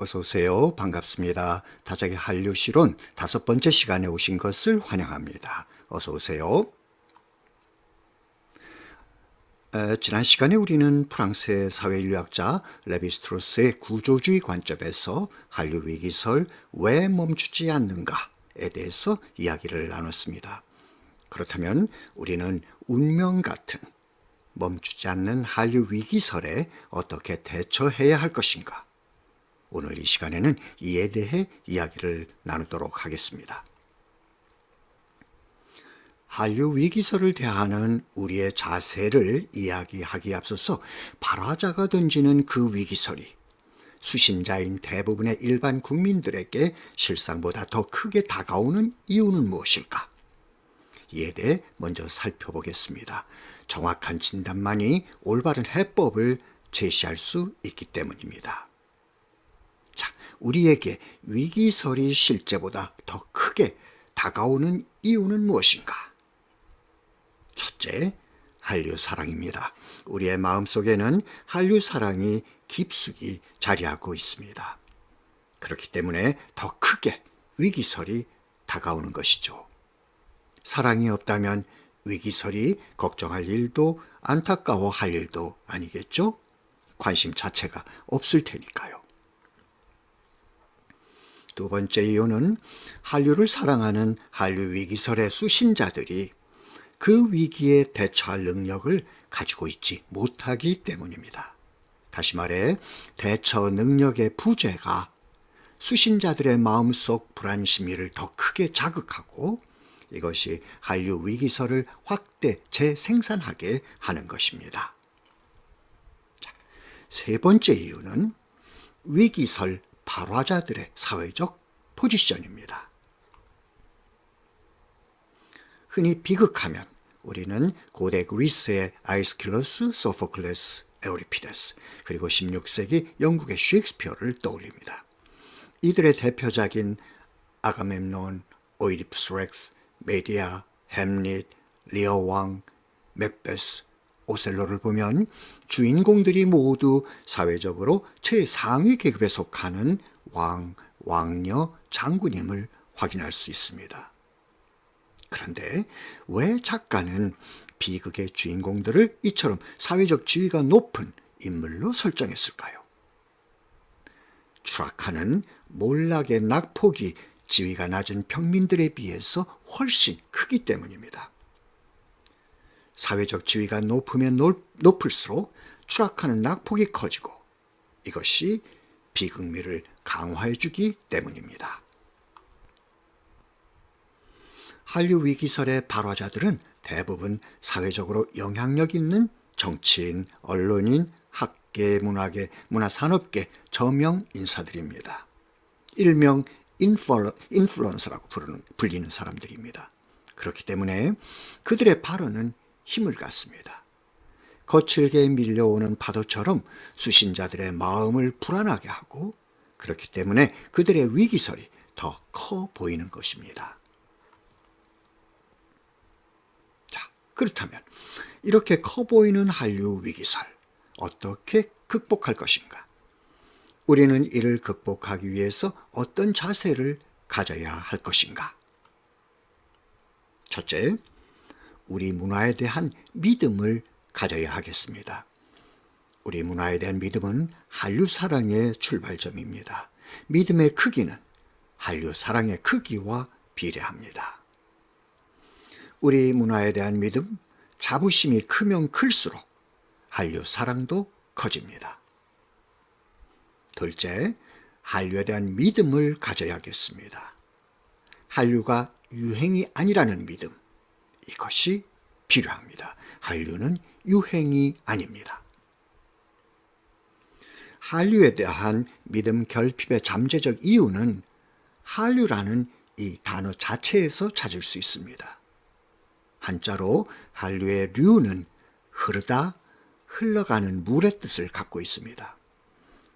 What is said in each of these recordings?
어서 오세요. 반갑습니다. 다작의 한류 실론 5번째 시간에 오신 것을 환영합니다. 어서 오세요. 지난 시간에 우리는 프랑스의 사회인류학자 레비스트로스의 구조주의 관점에서 한류 위기설 왜 멈추지 않는가에 대해서 이야기를 나눴습니다. 그렇다면 우리는 운명 같은 멈추지 않는 한류 위기설에 어떻게 대처해야 할 것인가? 오늘 이 시간에는 이에 대해 이야기를 나누도록 하겠습니다. 한류 위기설을 대하는 우리의 자세를 이야기하기에 앞서서 발화자가 던지는 그 위기설이 수신자인 대부분의 일반 국민들에게 실상보다 더 크게 다가오는 이유는 무엇일까? 이에 대해 먼저 살펴보겠습니다. 정확한 진단만이 올바른 해법을 제시할 수 있기 때문입니다. 자, 우리에게 위기설이 실제보다 더 크게 다가오는 이유는 무엇인가? 첫째, 한류 사랑입니다. 우리의 마음속에는 한류 사랑이 깊숙이 자리하고 있습니다. 그렇기 때문에 더 크게 위기설이 다가오는 것이죠. 사랑이 없다면 위기설이 걱정할 일도 안타까워할 일도 아니겠죠? 관심 자체가 없을 테니까요. 두 번째 이유는 한류를 사랑하는 한류 위기설의 수신자들이 그 위기에 대처할 능력을 가지고 있지 못하기 때문입니다. 다시 말해 대처 능력의 부재가 수신자들의 마음속 불안 심리를 더 크게 자극하고 이것이 한류 위기설을 확대 재생산하게 하는 것입니다. 세 번째 이유는 위기설 발화자들의 사회적 포지션입니다. 흔히 비극하면 우리는 고대 그리스의 아이스킬러스, 소포클레스, 에우리피데스 그리고 16세기 영국의 셰익스피어를 떠올립니다. 이들의 대표작인 아가멤논, 오이디푸스 렉스, 메디아, 햄릿, 리어 왕, 맥베스, 오셀로를 보면 주인공들이 모두 사회적으로 최상위 계급에 속하는 왕, 왕녀, 장군임을 확인할 수 있습니다. 그런데 왜 작가는 비극의 주인공들을 이처럼 사회적 지위가 높은 인물로 설정했을까요? 추락하는 몰락의 낙폭이 지위가 낮은 평민들에 비해서 훨씬 크기 때문입니다. 사회적 지위가 높으면 높을수록 추락하는 낙폭이 커지고 이것이 비극미를 강화해주기 때문입니다. 한류 위기설의 발화자들은 대부분 사회적으로 영향력 있는 정치인, 언론인, 학계, 문화계, 문화산업계 저명 인사들입니다. 일명 인플루언서라고 불리는 사람들입니다. 그렇기 때문에 그들의 발언은 힘을 갖습니다. 거칠게 밀려오는 파도처럼 수신자들의 마음을 불안하게 하고 그렇기 때문에 그들의 위기설이 더 커 보이는 것입니다. 자, 그렇다면 이렇게 커 보이는 한류 위기설 어떻게 극복할 것인가? 우리는 이를 극복하기 위해서 어떤 자세를 가져야 할 것인가? 첫째, 우리 문화에 대한 믿음을 가져야 하겠습니다. 우리 문화에 대한 믿음은 한류 사랑의 출발점입니다. 믿음의 크기는 한류 사랑의 크기와 비례합니다. 우리 문화에 대한 믿음, 자부심이 크면 클수록 한류 사랑도 커집니다. 둘째, 한류에 대한 믿음을 가져야겠습니다. 한류가 유행이 아니라는 믿음, 이것이 필요합니다. 한류는 유행이 아닙니다. 한류에 대한 믿음 결핍의 잠재적 이유는 한류라는 이 단어 자체에서 찾을 수 있습니다. 한자로 한류의 류는 흐르다, 흘러가는 물의 뜻을 갖고 있습니다.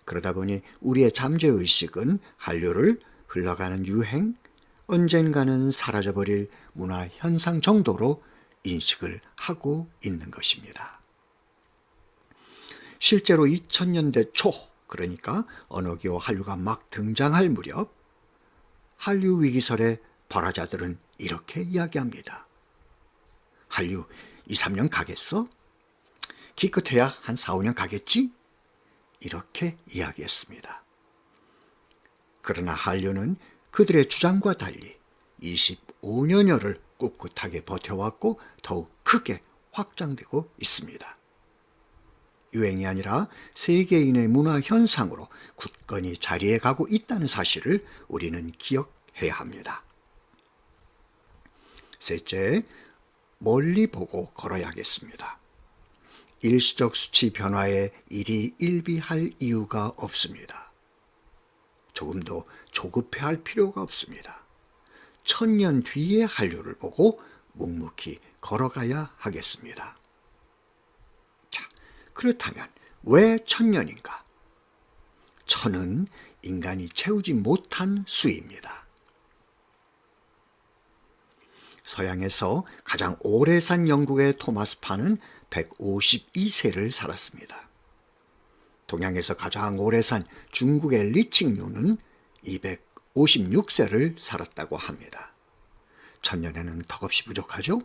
그러다 보니 우리의 잠재의식은 한류를 흘러가는 유행, 언젠가는 사라져버릴 문화 현상 정도로 인식을 하고 있는 것입니다. 실제로 2000년대 초 그러니까 언어기호 한류가 막 등장할 무렵 한류 위기설의 발화자들은 이렇게 이야기합니다. 한류 2, 3년 가겠어? 기껏해야 한 4, 5년 가겠지? 이렇게 이야기했습니다. 그러나 한류는 그들의 주장과 달리 25년여를 꿋꿋하게 버텨왔고 더욱 크게 확장되고 있습니다. 유행이 아니라 세계인의 문화 현상으로 굳건히 자리해 가고 있다는 사실을 우리는 기억해야 합니다. 셋째, 멀리 보고 걸어야겠습니다. 일시적 수치 변화에 일이 일비할 이유가 없습니다. 조금도 조급해할 필요가 없습니다. 1000년 뒤의 한류를 보고 묵묵히 걸어가야 하겠습니다. 자, 그렇다면 왜 1000년인가? 1000은 인간이 채우지 못한 수입니다. 서양에서 가장 오래 산 영국의 토마스 판은 152세를 살았습니다. 동양에서 가장 오래 산 중국의 리칭유는 256세를 살았다고 합니다. 1000년에는 턱없이 부족하죠?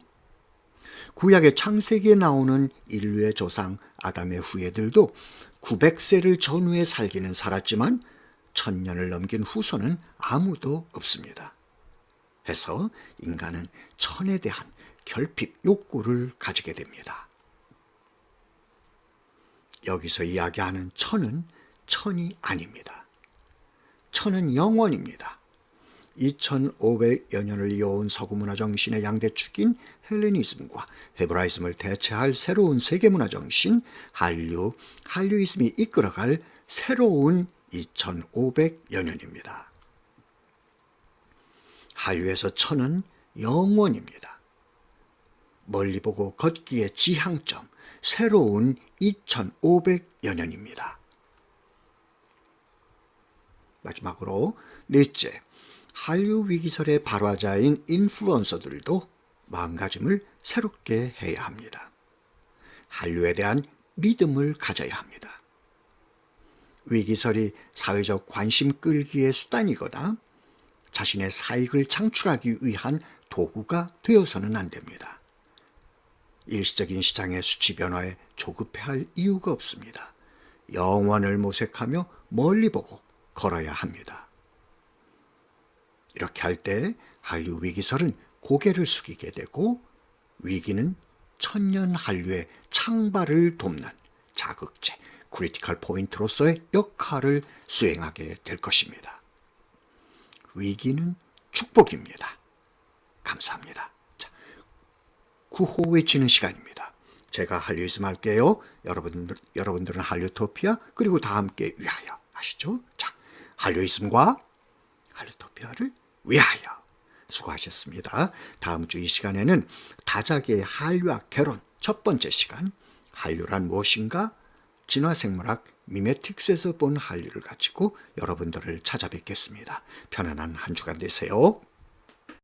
구약의 창세기에 나오는 인류의 조상 아담의 후예들도 900세를 전후에 살기는 살았지만 1000년을 넘긴 후손은 아무도 없습니다. 해서 인간은 1000에 대한 결핍 욕구를 가지게 됩니다. 여기서 이야기하는 1000은 1000이 아닙니다. 1000은 영원입니다. 2500여 년을 이어온 서구문화 정신의 양대 축인 헬레니즘과 헤브라이즘을 대체할 새로운 세계문화 정신 한류이즘이 이끌어갈 새로운 2500여 년입니다. 한류에서 1000은 영원입니다. 멀리 보고 걷기의 지향점, 새로운 2500여 년입니다. 마지막으로 넷째, 한류 위기설의 발화자인 인플루언서들도 마음가짐을 새롭게 해야 합니다. 한류에 대한 믿음을 가져야 합니다. 위기설이 사회적 관심 끌기의 수단이거나 자신의 사익을 창출하기 위한 도구가 되어서는 안 됩니다. 일시적인 시장의 수치 변화에 조급해할 이유가 없습니다. 영원을 모색하며 멀리 보고 걸어야 합니다. 이렇게 할 때 한류 위기설은 고개를 숙이게 되고 위기는 1000년 한류의 창발을 돕는 자극제, 크리티컬 포인트로서의 역할을 수행하게 될 것입니다. 위기는 축복입니다. 감사합니다. 자, 구호 외치는 시간입니다. 제가 한류이즘 할게요. 여러분들은 한류토피아 그리고 다 함께 위하여 하시죠. 자, 한류이즘과 한류토피아를 위하여. 수고하셨습니다. 다음 주 이 시간에는 다자기의 한류와 결혼 첫 번째 시간, 한류란 무엇인가? 진화생물학 미메틱스에서 본 한류를 가지고 여러분들을 찾아뵙겠습니다. 편안한 한 주간 되세요.